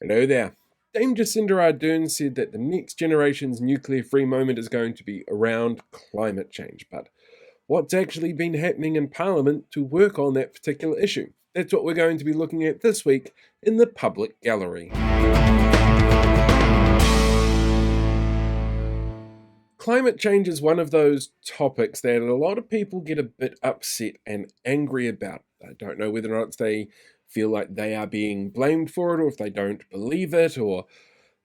Hello there. Dame Jacinda Ardern said that the next generation's nuclear-free moment is going to be around climate change. But what's actually been happening in Parliament to work on that particular issue? That's what we're going to be looking at this week in the Public Gallery. Climate change is one of those topics that a lot of people get a bit upset and angry about. I don't know whether or not they feel like they are being blamed for it, or if they don't believe it, or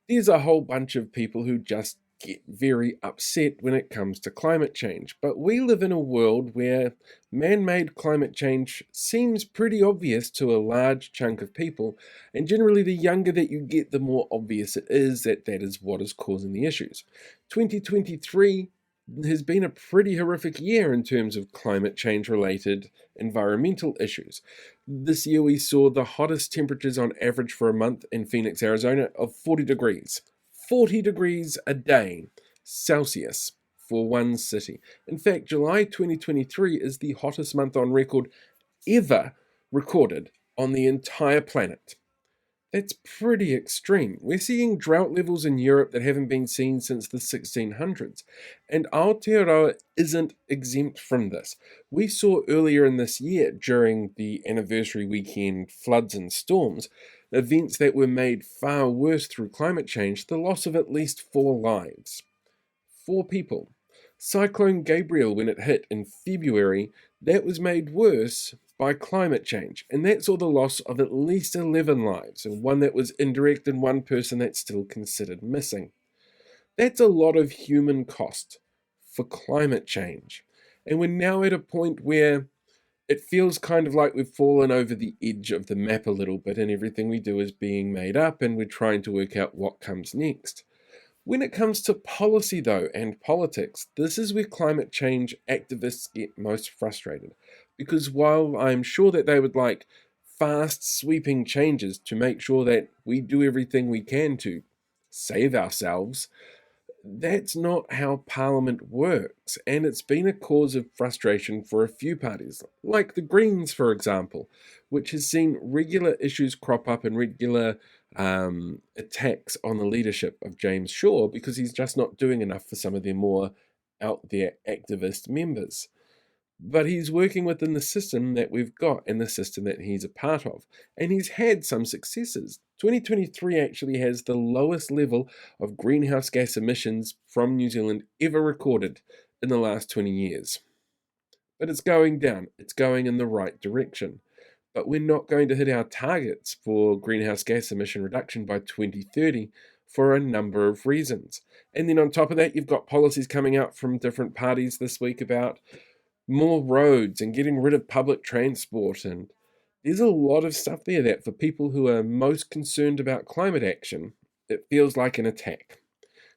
there's a whole bunch of people who just get very upset when it comes to climate change. But we live in a world where man-made climate change seems pretty obvious to a large chunk of people, and generally the younger that you get, the more obvious it is that that is what is causing the issues. 2023 has been a pretty horrific year in terms of climate change related environmental issues. This year we saw the hottest temperatures on average for a month in Phoenix, Arizona of 40 degrees. 40 degrees a day Celsius for one city. In fact, July 2023 is the hottest month on record ever recorded on the entire planet. That's pretty extreme. We're seeing drought levels in Europe that haven't been seen since the 1600s, and Aotearoa isn't exempt from this. We saw earlier in this year, during the anniversary weekend floods and storms, events that were made far worse through climate change, the loss of at least 4 lives. 4 people. Cyclone Gabriel, when it hit in February, that was made worse by climate change, and that saw the loss of at least 11 lives, and one that was indirect and one person that's still considered missing. That's a lot of human cost for climate change, and we're now at a point where it feels kind of like we've fallen over the edge of the map a little bit, and everything we do is being made up, and we're trying to work out what comes next. When it comes to policy, though, and politics, this is where climate change activists get most frustrated. Because while I'm sure that they would like fast, sweeping changes to make sure that we do everything we can to save ourselves, that's not how Parliament works, and it's been a cause of frustration for a few parties, like the Greens, for example, which has seen regular issues crop up and regular attacks on the leadership of James Shaw because he's just not doing enough for some of their more out there activist members. But he's working within the system that we've got and the system that he's a part of. And he's had some successes. 2023 actually has the lowest level of greenhouse gas emissions from New Zealand ever recorded in the last 20 years. But it's going down. It's going in the right direction. But we're not going to hit our targets for greenhouse gas emission reduction by 2030 for a number of reasons. And then on top of that, you've got policies coming out from different parties this week about more roads and getting rid of public transport, and there's a lot of stuff there that for people who are most concerned about climate action, it feels like an attack.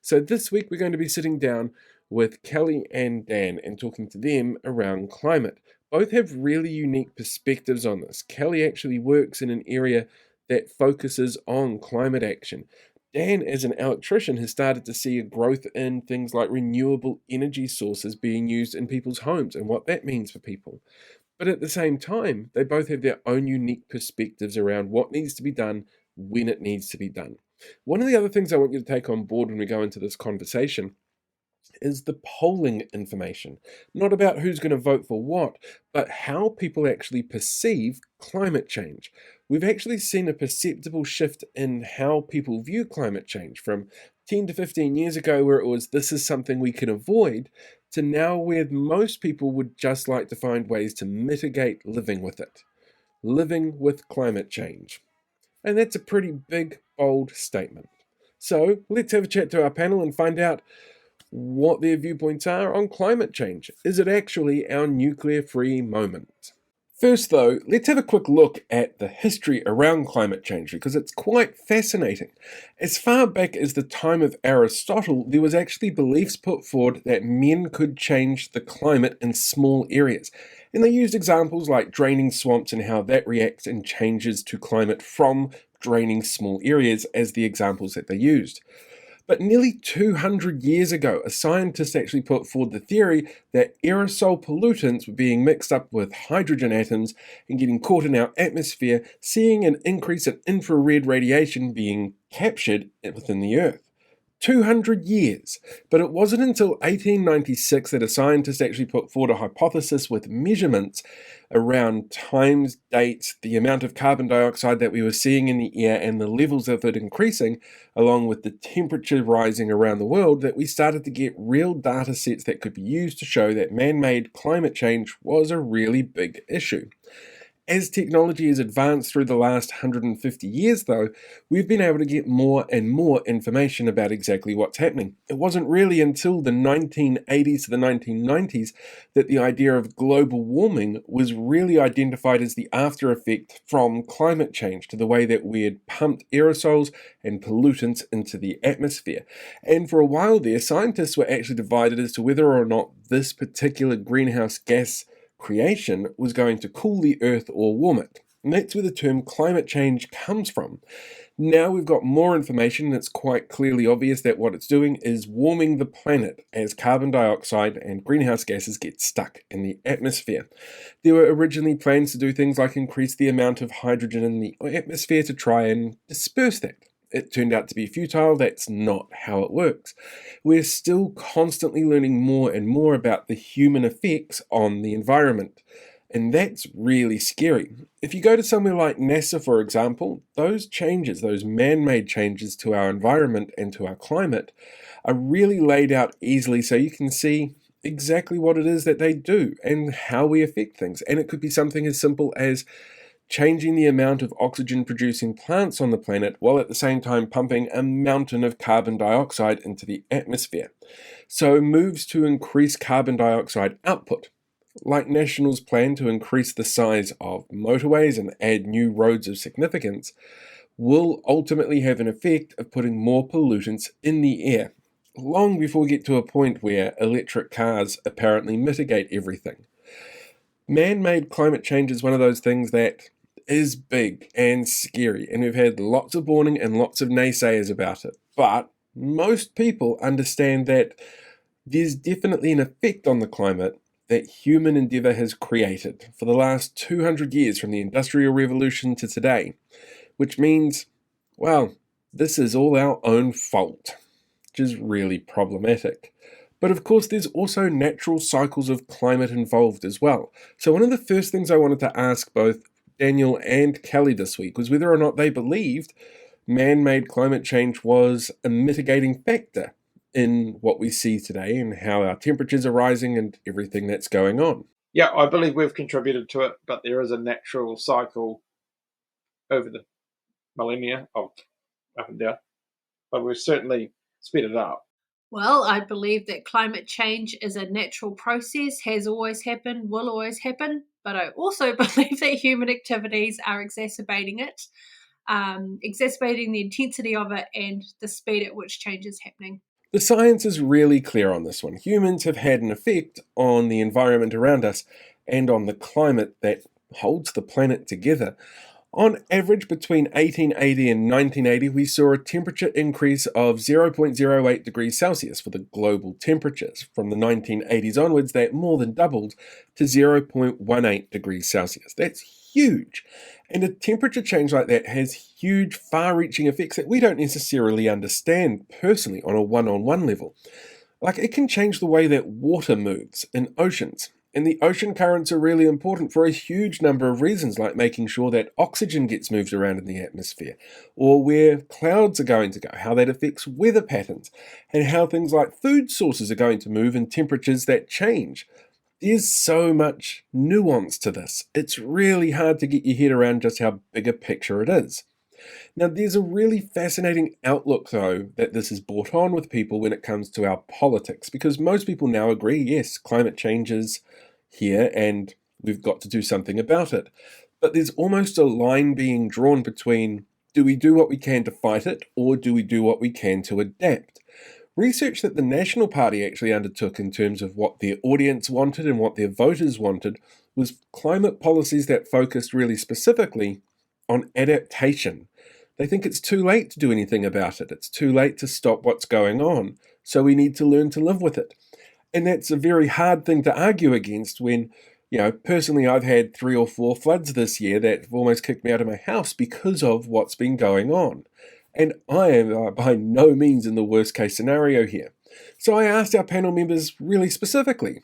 So this week we're going to be sitting down with Kelly and Dan and talking to them around climate. Both have really unique perspectives on this. Kelly actually works in an area that focuses on climate action. Dan, as an electrician, has started to see a growth in things like renewable energy sources being used in people's homes and what that means for people. But at the same time, they both have their own unique perspectives around what needs to be done, when it needs to be done. One of the other things I want you to take on board when we go into this conversation is the polling information. Not about who's going to vote for what, but how people actually perceive climate change. We've actually seen a perceptible shift in how people view climate change from 10 to 15 years ago, where it was this is something we can avoid, to now where most people would just like to find ways to mitigate living with it. Living with climate change. And that's a pretty big, bold statement. So let's have a chat to our panel and find out what their viewpoints are on climate change. Is it actually our nuclear-free moment? First though, let's have a quick look at the history around climate change because it's quite fascinating. As far back as the time of Aristotle, there was actually beliefs put forward that men could change the climate in small areas. And they used examples like draining swamps and how that reacts and changes to climate from draining small areas as the examples that they used. But nearly 200 years ago, a scientist actually put forward the theory that aerosol pollutants were being mixed up with hydrogen atoms and getting caught in our atmosphere, seeing an increase in infrared radiation being captured within the Earth. 200 years. But it wasn't until 1896 that a scientist actually put forward a hypothesis with measurements around times, dates, the amount of carbon dioxide that we were seeing in the air and the levels of it increasing, along with the temperature rising around the world, that we started to get real data sets that could be used to show that man-made climate change was a really big issue. As technology has advanced through the last 150 years, though, we've been able to get more and more information about exactly what's happening. It wasn't really until the 1980s to the 1990s that the idea of global warming was really identified as the after effect from climate change to the way that we had pumped aerosols and pollutants into the atmosphere. And for a while there, scientists were actually divided as to whether or not this particular greenhouse gas creation was going to cool the Earth or warm it. And that's where the term climate change comes from. Now we've got more information and it's quite clearly obvious that what it's doing is warming the planet as carbon dioxide and greenhouse gases get stuck in the atmosphere. There were originally plans to do things like increase the amount of hydrogen in the atmosphere to try and disperse that. It turned out to be futile. That's not how it works. We're still constantly learning more and more about the human effects on the environment. And that's really scary. If you go to somewhere like NASA, for example, those changes, those man-made changes to our environment and to our climate, are really laid out easily so you can see exactly what it is that they do and how we affect things. And it could be something as simple as changing the amount of oxygen-producing plants on the planet while at the same time pumping a mountain of carbon dioxide into the atmosphere. So moves to increase carbon dioxide output, like National's plan to increase the size of motorways and add new roads of significance, will ultimately have an effect of putting more pollutants in the air, long before we get to a point where electric cars apparently mitigate everything. Man-made climate change is one of those things that is big and scary, and we've had lots of warning and lots of naysayers about it. But most people understand that there's definitely an effect on the climate that human endeavour has created for the last 200 years from the Industrial Revolution to today, which means, well, this is all our own fault, which is really problematic. But of course, there's also natural cycles of climate involved as well. So one of the first things I wanted to ask both Daniel and Kelly this week was whether or not they believed man-made climate change was a mitigating factor in what we see today and how our temperatures are rising and everything that's going on. Yeah, I believe we've contributed to it, but there is a natural cycle over the millennia of up and down. But we've certainly sped it up. Well, I believe that climate change is a natural process, has always happened, will always happen, but I also believe that human activities are exacerbating it, exacerbating the intensity of it and the speed at which change is happening. The science is really clear on this one. Humans have had an effect on the environment around us and on the climate that holds the planet together. On average, between 1880 and 1980, we saw a temperature increase of 0.08 degrees Celsius for the global temperatures. From the 1980s onwards, that more than doubled to 0.18 degrees Celsius. That's huge. And a temperature change like that has huge, far-reaching effects that we don't necessarily understand personally on a one-on-one level. Like, it can change the way that water moves in oceans. And the ocean currents are really important for a huge number of reasons, like making sure that oxygen gets moved around in the atmosphere, or where clouds are going to go, how that affects weather patterns, and how things like food sources are going to move in temperatures that change. There's so much nuance to this. It's really hard to get your head around just how big a picture it is. Now, there's a really fascinating outlook, though, that this has brought on with people when it comes to our politics, because most people now agree, yes, climate change is here and we've got to do something about it. But there's almost a line being drawn between, do we do what we can to fight it, or do we do what we can to adapt? Research that the National Party actually undertook in terms of what their audience wanted and what their voters wanted was climate policies that focused really specifically on adaptation, They think it's too late to do anything about it. It's too late to stop what's going on. So we need to learn to live with it. And that's a very hard thing to argue against when, personally, I've had 3 or 4 floods this year that have almost kicked me out of my house because of what's been going on. And I am by no means in the worst case scenario here. So I asked our panel members really specifically,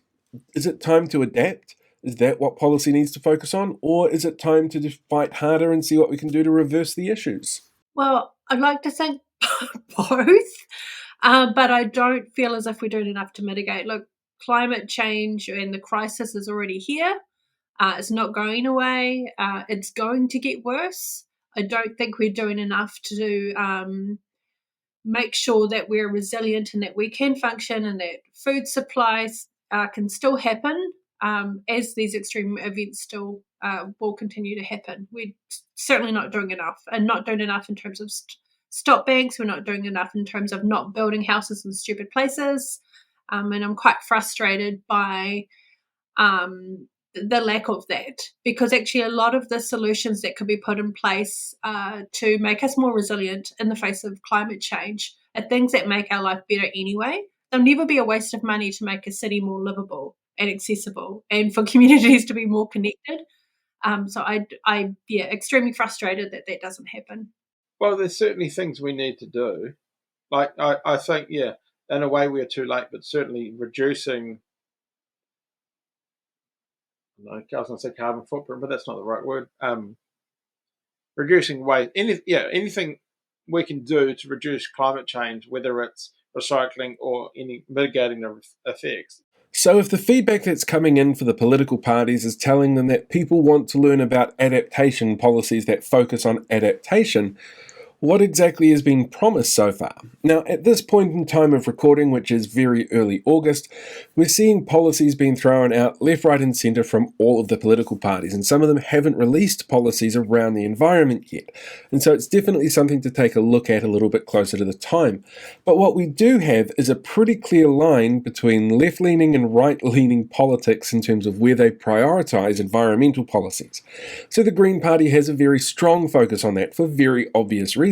is it time to adapt? Is that what policy needs to focus on? Or is it time to fight harder and see what we can do to reverse the issues? Well, I'd like to think both, but I don't feel as if we're doing enough to mitigate. Look, climate change and the crisis is already here. It's not going away. It's going to get worse. I don't think we're doing enough to make sure that we're resilient and that we can function and that food supplies can still happen as these extreme events still will continue to happen. We're certainly not doing enough, and not doing enough in terms of stop banks. We're not doing enough in terms of not building houses in stupid places. And I'm quite frustrated by the lack of that, because actually a lot of the solutions that could be put in place to make us more resilient in the face of climate change are things that make our life better anyway. There'll never be a waste of money to make a city more livable and accessible and for communities to be more connected. So extremely frustrated that that doesn't happen. Well, there's certainly things we need to do. Like, I think, yeah, in a way we're too late, but certainly reducing, I was going to say carbon footprint, but that's not the right word. Reducing waste, anything we can do to reduce climate change, whether it's recycling or any mitigating the effects. So if the feedback that's coming in for the political parties is telling them that people want to learn about adaptation policies that focus on adaptation, what exactly has been promised so far? Now, at this point in time of recording, which is very early August, we're seeing policies being thrown out left, right and centre from all of the political parties, and some of them haven't released policies around the environment yet. And so it's definitely something to take a look at a little bit closer to the time. But what we do have is a pretty clear line between left-leaning and right-leaning politics in terms of where they prioritise environmental policies. So the Green Party has a very strong focus on that for very obvious reasons.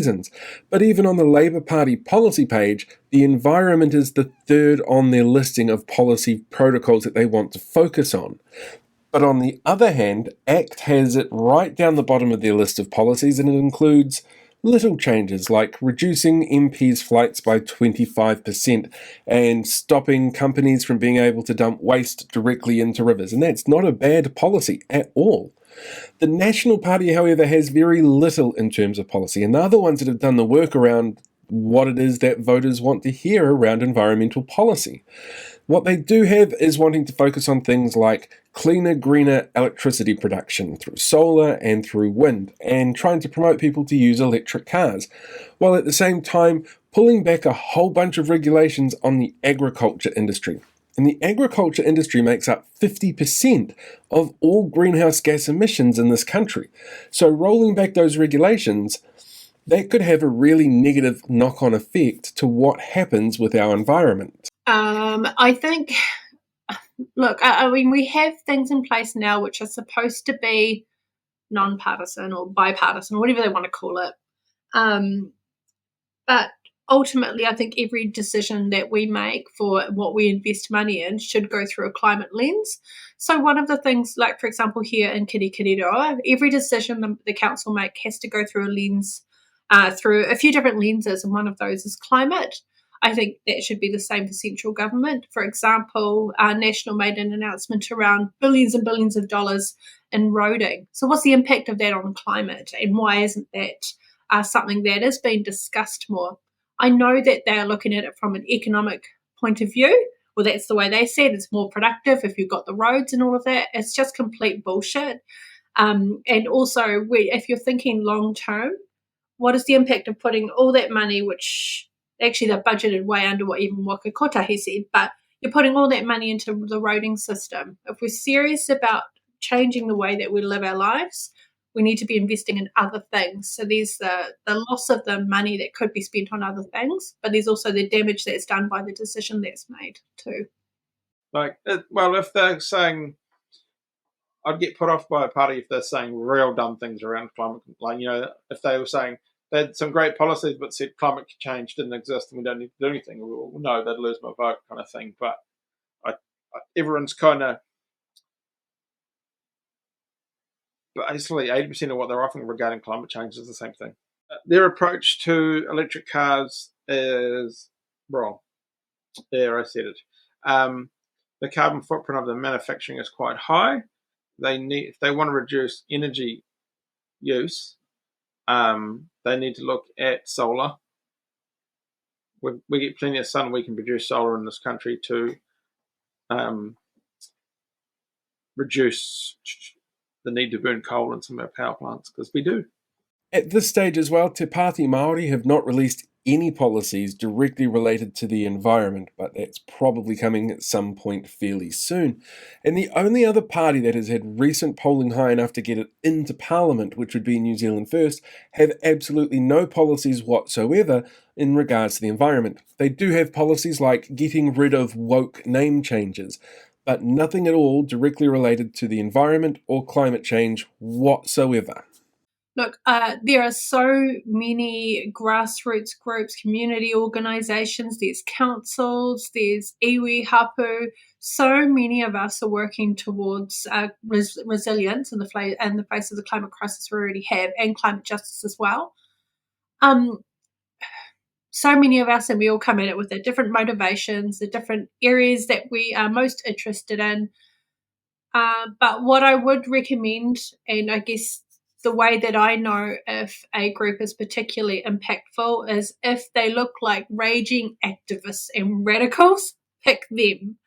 But even on the Labour Party policy page, the environment is the third on their listing of policy protocols that they want to focus on. But on the other hand, ACT has it right down the bottom of their list of policies, and it includes little changes like reducing MPs' flights by 25% and stopping companies from being able to dump waste directly into rivers. And that's not a bad policy at all. The National Party, however, has very little in terms of policy, and they're the ones that have done the work around what it is that voters want to hear around environmental policy. What they do have is wanting to focus on things like cleaner, greener electricity production through solar and through wind, and trying to promote people to use electric cars, while at the same time pulling back a whole bunch of regulations on the agriculture industry. And the agriculture industry makes up 50% of all greenhouse gas emissions in this country. So rolling back those regulations, that could have a really negative knock-on effect to what happens with our environment. I think, look, I mean, we have things in place now which are supposed to be non-partisan or bipartisan, whatever they want to call it. But ultimately, I think every decision that we make for what we invest money in should go through a climate lens. So one of the things, like for example here in Kirikiriroa, every decision the council make has to go through a lens, through a few different lenses, and one of those is climate. I think that should be the same for central government. For example, National made an announcement around billions and billions of dollars in roading. So what's the impact of that on climate, and why isn't that something that is being discussed more? I know that they are looking at it from an economic point of view. Well, that's the way they said it's more productive if you've got the roads and all of that. It's just complete bullshit. And also, if you're thinking long term, what is the impact of putting all that money, which actually they're budgeted way under what even Waka Kotahi said, but you're putting all that money into the roading system. If we're serious about changing the way that we live our lives, we need to be investing in other things. So there's the loss of the money that could be spent on other things, but there's also the damage that's done by the decision that's made too. Like, well, if they're saying, I'd get put off by a party if they're saying real dumb things around climate. Like, if they were saying they had some great policies, but said climate change didn't exist and we don't need to do anything. Well, no, they'd lose my vote, kind of thing. But everyone's kind of basically 80% of what they're offering regarding climate change is the same thing. Their approach to electric cars is wrong. There, I said it. The carbon footprint of the manufacturing is quite high. If they want to reduce energy use, they need to look at solar. We get plenty of sun. We can produce solar in this country to reduce the need to burn coal in some of our power plants, because we do. At this stage as well, Te Pāti Māori have not released any policies directly related to the environment, but that's probably coming at some point fairly soon. And the only other party that has had recent polling high enough to get it into Parliament, which would be New Zealand First, have absolutely no policies whatsoever in regards to the environment. They do have policies like getting rid of woke name changes, but nothing at all directly related to the environment or climate change whatsoever. Look, there are so many grassroots groups, community organisations, there's councils, there's iwi, hapu. So many of us are working towards resilience in the face of the climate crisis we already have, and climate justice as well. So many of us, and we all come at it with the different motivations, the different areas that we are most interested in. But what I would recommend, and I guess the way that I know if a group is particularly impactful, is if they look like raging activists and radicals, pick them.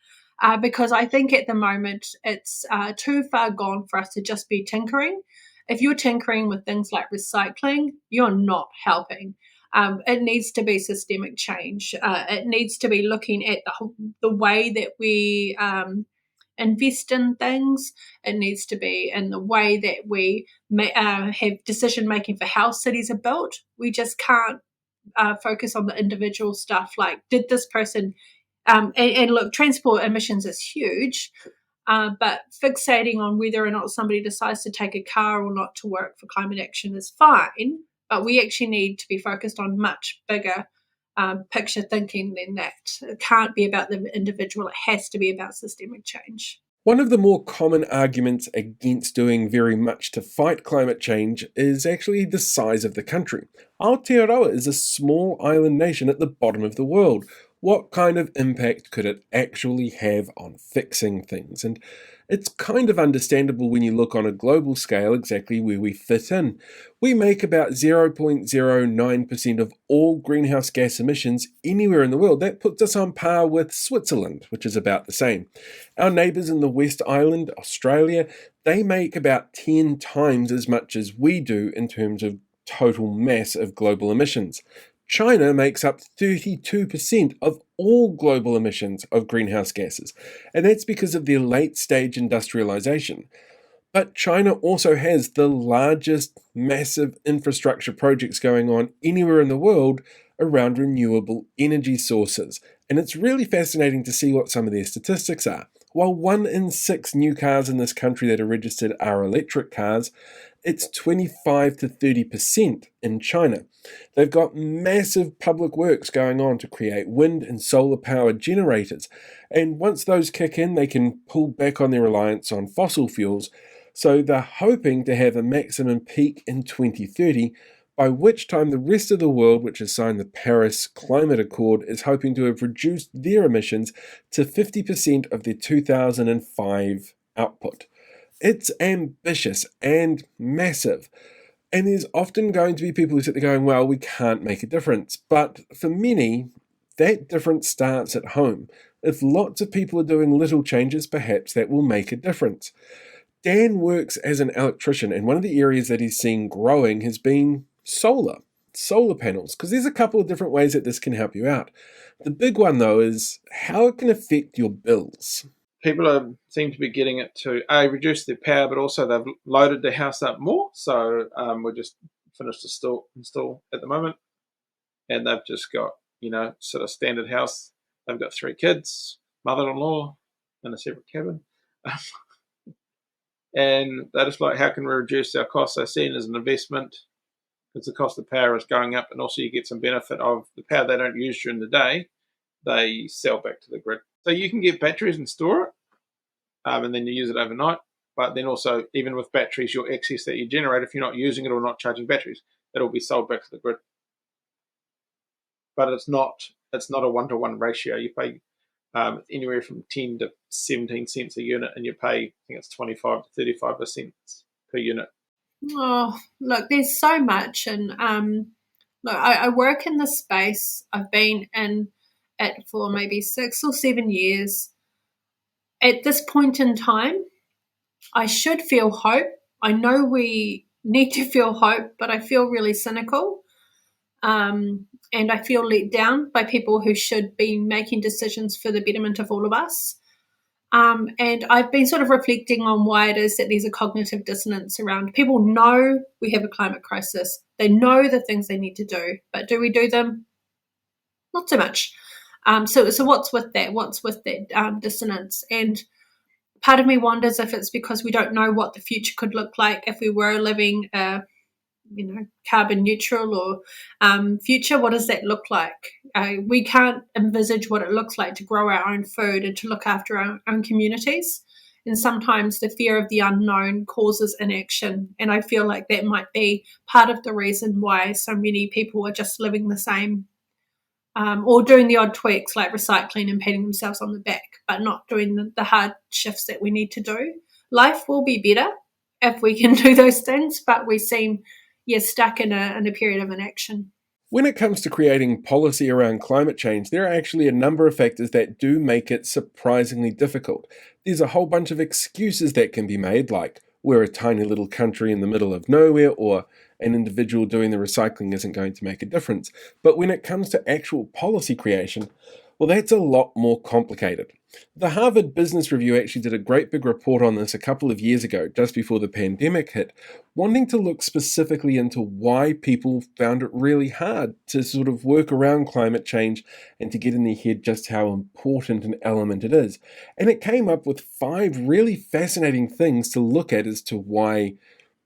Because I think at the moment it's too far gone for us to just be tinkering. If you're tinkering with things like recycling, you're not helping. It needs to be systemic change. It needs to be looking at the way that we invest in things. It needs to be in the way that we have decision making for how cities are built. We just can't focus on the individual stuff like, did this person and look, transport emissions is huge, but fixating on whether or not somebody decides to take a car or not to work for climate action is fine, but we actually need to be focused on much bigger picture thinking than that. It can't be about the individual, it has to be about systemic change. One of the more common arguments against doing very much to fight climate change is actually the size of the country. Aotearoa is a small island nation at the bottom of the world. What kind of impact could it actually have on fixing things? And it's kind of understandable when you look on a global scale exactly where we fit in. We make about 0.09% of all greenhouse gas emissions anywhere in the world. That puts us on par with Switzerland, which is about the same. Our neighbours in the West Island, Australia, they make about 10 times as much as we do in terms of total mass of global emissions. China makes up 32% of all global emissions of greenhouse gases, and that's because of their late-stage industrialization. But China also has the largest massive infrastructure projects going on anywhere in the world around renewable energy sources, and it's really fascinating to see what some of their statistics are. While 1 in 6 new cars in this country that are registered are electric cars, it's 25 to 30% in China. They've got massive public works going on to create wind and solar powered generators, and once those kick in, they can pull back on their reliance on fossil fuels. So they're hoping to have a maximum peak in 2030, by which time the rest of the world, which has signed the Paris Climate Accord, is hoping to have reduced their emissions to 50% of their 2005 output. It's ambitious and massive. And there's often going to be people who sit there going, well, we can't make a difference. But for many, that difference starts at home. If lots of people are doing little changes, perhaps that will make a difference. Dan works as an electrician, and one of the areas that he's seen growing has been solar panels, because there's a couple of different ways that this can help you out. The big one, though, is how it can affect your bills. People seem to be getting it to reduce their power, but also they've loaded their house up more. So we just finished the install at the moment, and they've just got sort of standard house. They've got 3 kids, mother-in-law, in a separate cabin, and they're just like, how can we reduce our costs? They're seen as an investment, because the cost of power is going up, and also you get some benefit of the power they don't use during the day, they sell back to the grid. So you can get batteries and store it, and then you use it overnight. But then also, even with batteries, your excess that you generate, if you're not using it or not charging batteries, it'll be sold back to the grid. But it's not a 1-to-1 ratio. You pay anywhere from 10 to 17 cents a unit, and you pay, I think it's 25 to 35% per unit. Oh, look, there's so much, and look, I work in this space. I've been in it for maybe 6 or 7 years. At this point in time, I should feel hope. I know we need to feel hope, but I feel really cynical. And I feel let down by people who should be making decisions for the betterment of all of us. And I've been sort of reflecting on why it is that there's a cognitive dissonance around. People know we have a climate crisis. They know the things they need to do, but do we do them? Not so much. So what's with that? What's with that dissonance? And part of me wonders if it's because we don't know what the future could look like if we were living carbon neutral or future. What does that look like? We can't envisage what it looks like to grow our own food and to look after our own communities. And sometimes the fear of the unknown causes inaction. And I feel like that might be part of the reason why so many people are just living the same, or doing the odd tweaks like recycling and patting themselves on the back, but not doing the hard shifts that we need to do. Life will be better if we can do those things, but we seem stuck in a period of inaction. When it comes to creating policy around climate change, there are actually a number of factors that do make it surprisingly difficult. There's a whole bunch of excuses that can be made, like we're a tiny little country in the middle of nowhere, or an individual doing the recycling isn't going to make a difference. But when it comes to actual policy creation, well, that's a lot more complicated. The Harvard Business Review actually did a great big report on this a couple of years ago, just before the pandemic hit, wanting to look specifically into why people found it really hard to sort of work around climate change and to get in their head just how important an element it is. And it came up with 5 really fascinating things to look at as to why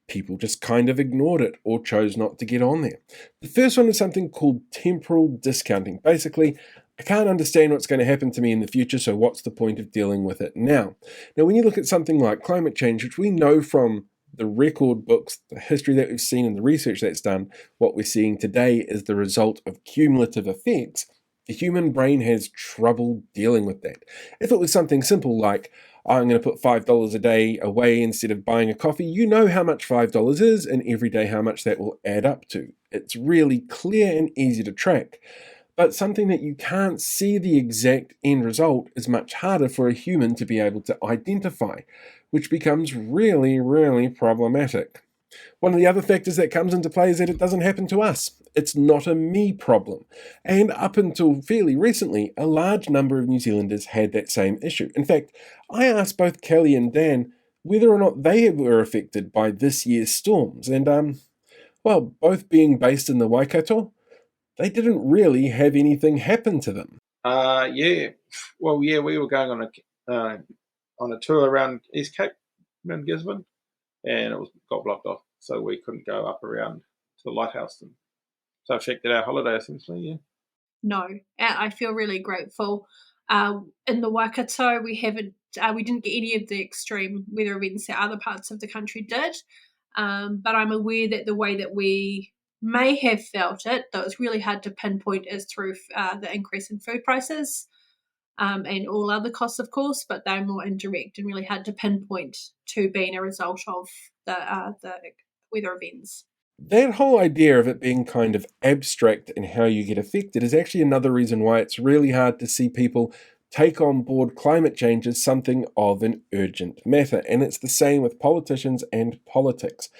people just kind of ignored it or chose not to get on there. The first one is something called temporal discounting. Basically, I can't understand what's going to happen to me in the future, so what's the point of dealing with it now? Now, when you look at something like climate change, which we know from the record books, the history that we've seen and the research that's done, what we're seeing today is the result of cumulative effects. The human brain has trouble dealing with that. If it was something simple like, I'm going to put $5 a day away instead of buying a coffee, you know how much $5 is and every day how much that will add up to. It's really clear and easy to track. But something that you can't see the exact end result is much harder for a human to be able to identify, which becomes really, really problematic. One of the other factors that comes into play is that it doesn't happen to us. It's not a me problem. And up until fairly recently, a large number of New Zealanders had that same issue. In fact, I asked both Kelly and Dan whether or not they were affected by this year's storms. And, both being based in the Waikato, they didn't really have anything happen to them. Yeah. Well, yeah, we were going on a tour around East Cape, around Gisborne, and it got blocked off, so we couldn't go up around to the lighthouse, and so it affected our holiday essentially. Yeah. No, I feel really grateful. In the Waikato, we didn't get any of the extreme weather events that other parts of the country did, but I'm aware that the way that we may have felt it, though it's really hard to pinpoint, is through the increase in food prices and all other costs, of course, but they're more indirect and really hard to pinpoint to being a result of the weather events. That whole idea of it being kind of abstract and how you get affected is actually another reason why it's really hard to see people take on board climate change as something of an urgent matter. And it's the same with politicians and politics.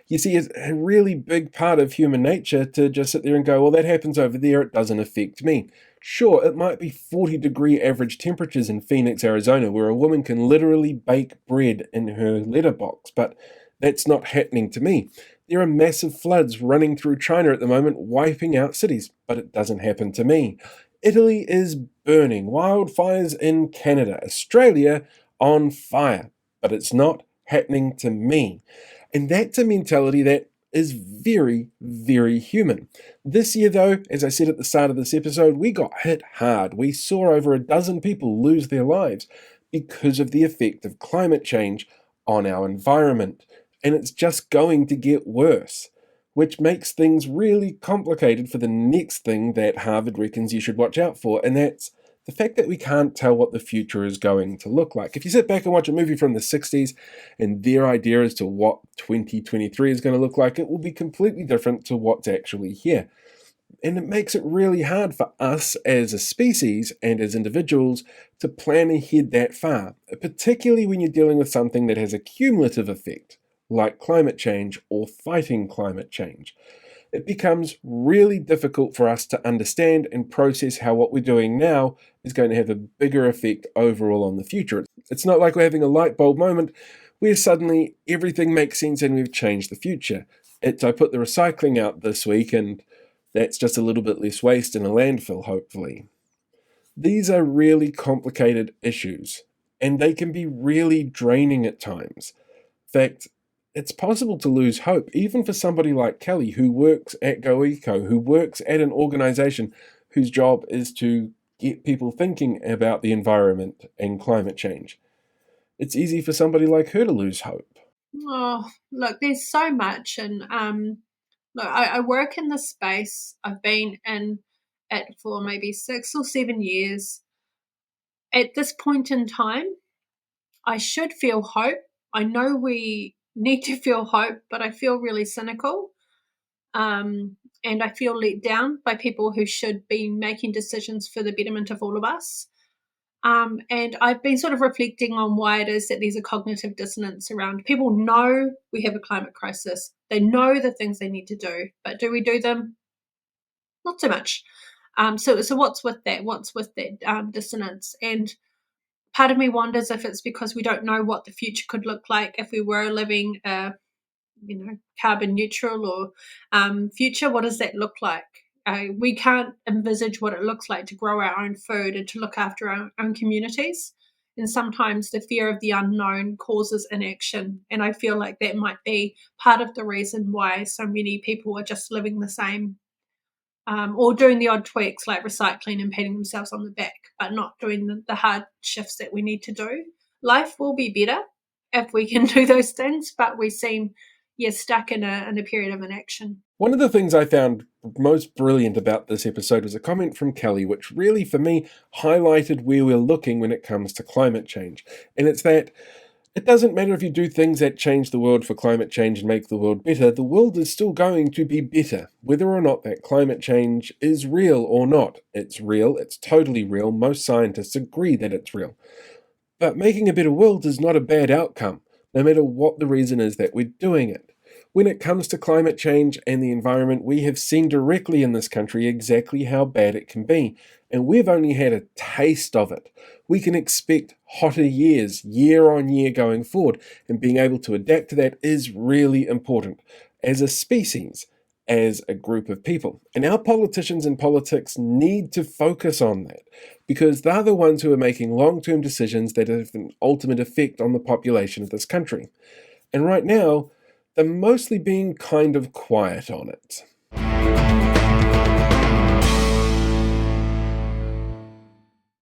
You see, it's a really big part of human nature to just sit there and go, well, that happens over there, it doesn't affect me. Sure, it might be 40-degree average temperatures in Phoenix, Arizona, where a woman can literally bake bread in her letterbox, but that's not happening to me. There are massive floods running through China at the moment, wiping out cities, but it doesn't happen to me. Italy is burning, wildfires in Canada, Australia on fire, but it's not happening to me. And that's a mentality that is very, very human. This year, though, as I said at the start of this episode, we got hit hard. We saw over a dozen people lose their lives because of the effect of climate change on our environment. And it's just going to get worse, which makes things really complicated for the next thing that Harvard reckons you should watch out for, and that's the fact that we can't tell what the future is going to look like. If you sit back and watch a movie from the 60s and their idea as to what 2023 is going to look like, it will be completely different to what's actually here. And it makes it really hard for us as a species and as individuals to plan ahead that far, particularly when you're dealing with something that has a cumulative effect, like climate change or fighting climate change. It becomes really difficult for us to understand and process how what we're doing now is going to have a bigger effect overall on the future. It's not like we're having a light bulb moment where suddenly everything makes sense and we've changed the future. I put the recycling out this week and that's just a little bit less waste in a landfill, hopefully. These are really complicated issues, and they can be really draining at times. In fact, it's possible to lose hope, even for somebody like Kelly, who works at GoEco, who works at an organization whose job is to get people thinking about the environment and climate change. It's easy for somebody like her to lose hope. Oh, look, there's so much, and look, I work in this space. I've been in it for maybe 6 or 7 years. At this point in time, I should feel hope. I know we need to feel hope, but I feel really cynical. And I feel let down by people who should be making decisions for the betterment of all of us. And I've been sort of reflecting on why it is that there's a cognitive dissonance around. People know we have a climate crisis. They know the things they need to do, but do we do them? Not so much. So what's with that? What's with that dissonance? And part of me wonders if it's because we don't know what the future could look like if we were living a carbon neutral or future. What does that look like? We can't envisage what it looks like to grow our own food and to look after our own communities. And sometimes the fear of the unknown causes inaction. And I feel like that might be part of the reason why so many people are just living the same, or doing the odd tweaks like recycling and patting themselves on the back, but not doing the hard shifts that we need to do. Life will be better if we can do those things, but we seem stuck in a period of inaction. One of the things I found most brilliant about this episode was a comment from Kelly, which really, for me, highlighted where we're looking when it comes to climate change. And it's that it doesn't matter if you do things that change the world for climate change and make the world better, the world is still going to be better, whether or not that climate change is real or not. It's real, it's totally real, most scientists agree that it's real. But making a better world is not a bad outcome, no matter what the reason is that we're doing it. When it comes to climate change and the environment, we have seen directly in this country exactly how bad it can be, and we've only had a taste of it. We can expect hotter years, year on year going forward, and being able to adapt to that is really important as a species, as a group of people. And our politicians and politics need to focus on that, because they're the ones who are making long-term decisions that have an ultimate effect on the population of this country. And right now, they're mostly being kind of quiet on it.